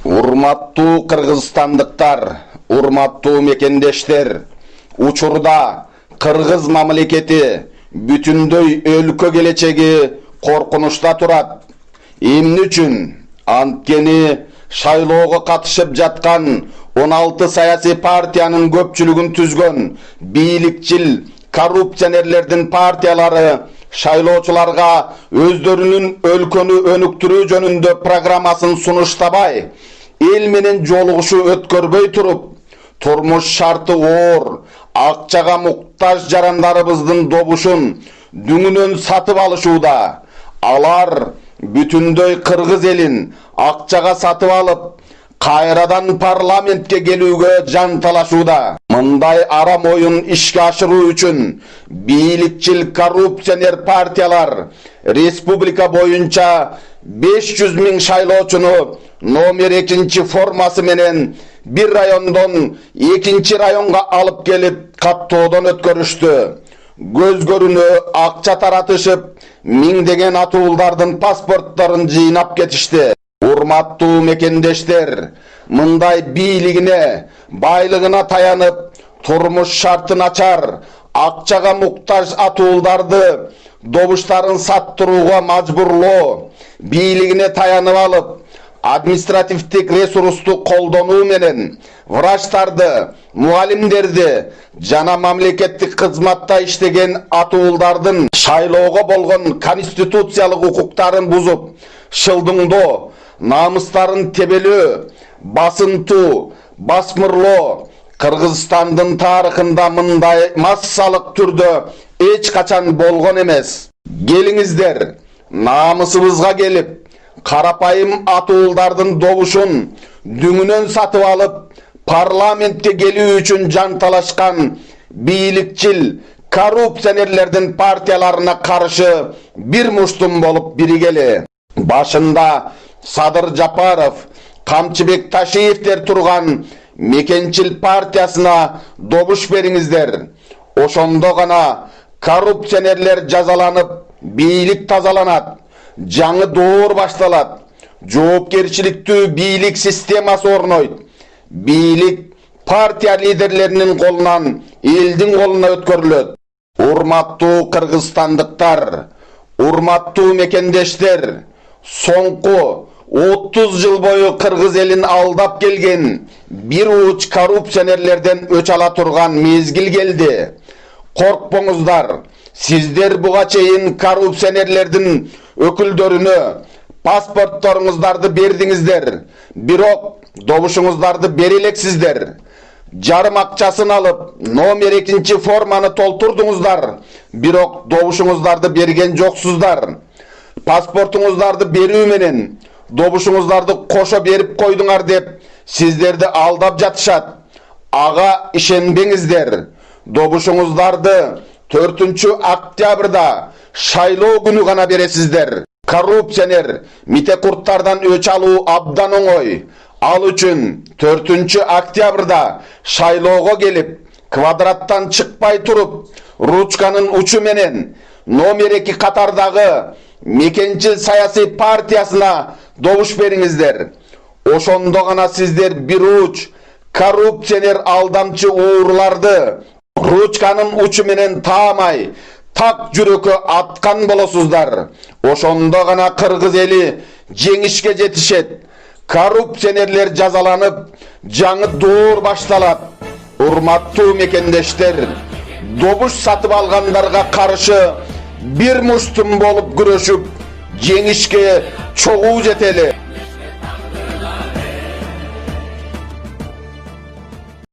Урматтуу кыргызстандыктар, урматтуу мекендештер, учурда кыргыз мамлекети бүтүндөй өлкө келечеги коркунучта турат. Эмне үчүн? Анткени шайлоого катышып жаткан 16 саясий партиянын көпчүлүгүн түзгөн бийликчил коррупционерлердин партиялары шайлоочуларга өздөрүнүн өлкөнү өнүктүрүү жөнүндө программасын сунуштабай, эл менен жолугушуу өткөрбөй туруп, турмуш шарты оор, акчага муктаж жарандарыбыздын добушун дүңүнөн сатып алышууда. Алар бүтүндөй кыргыз элин акчага сатып алып, кайрадан парламентке келүүгө жанталашууда. Мындай арам оюн ишке ашыруу үчүн бийликчил коррупционер партиялар республика боюнча 500 000 шайлоочуну номер 2 формасы менен бир райондон 2 районга алып келип каттоодон өткөрүштү. Көз көрүнө акча таратышып, миңдеген атуулдардын паспортторун жыйнап кетишти. Урматтуу мекендештер, мындай бийлигине, байлыгына таянып, турмуш шарты начар, акчага муктаж атуулдарды добуштарын саттырууга мажбурлоо, бийлигине таянып алып, административдик ресурсту колдонуу менен врачтарды, мугалимдерди жана мамлекеттик кызматта иштеген атуулдардын шайлоого болгон конституциялык укуктарын бузуп, шылдыңдоо, намыстарын тебелөө, басынтуу, басмырлоо Кыргызстандын тарыхында мындай массалык түрдө эч качан болгон эмес. Келиңиздер, намысыбызга келип, карапайым атуулдардын добушун дүңүнөн сатып алып, парламентке келүү үчүн жанталашкан бийликчил коррупционерлердин партияларына каршы бир муштум болуп биригели. Башында Садыр Жапаров, Камчыбек Ташиевтер турган мекенчил партиясына добуш бериңиздер. Ошондо гана коррупционерлер жазаланып, бийлик тазаланат, жаңы доор башталат, жоопкерчиликтүү бийлик системасы орнойт. Бийлик партия лидерлеринин колунан элдин колуна өткөрүлөт. Урматтуу кыргызстандыктар, урматтуу мекендештер, соңку 30 жыл бою кыргыз элин алдап келген бир уч коррупционерлерден өч ала турган мезгил келди. Коркпоңуздар, сиздер буга чейин коррупционерлердин өкүлдөрүнө паспортторуңуздарды бердиңиздер, бирок добушуңуздарды бере элексиздер. Жарым акчасын алып, номер 2 форманы толтурдуңуздар, бирок добушуңуздарды берген жоксуздар. Паспортуңуздарды берүү менен добушуңуздарды кошо берип койдуңар деп сиздерди алдап жатышат. Ага ишенбеңиздер. Добушуңуздарды 4 октябрда шайлоо күнү гана бересиздер. Коррупционер митекурттардан өч алуу абдан оңой. Ал үчүн 4 октябрда шайлоого келип, квадраттан чыкпай туруп, ручканын учу менен номер 2 катардагы мекенчил саясий партиясына добуш бериңиздер. Ошондо гана сиздер бир уч коррупционер алдамчы уурларды ручканын учу менен таамай, так жүрөккө аткан болосуздар. Ошондо гана кыргыз эли жеңишке жетишет. Коррупционерлер жазаланып, жаңы доор башталат. Урматтуу мекендештер, добуш сатып алгандарга каршы бир муштум болуп күрөшүп, жеңишке чогуу жетели.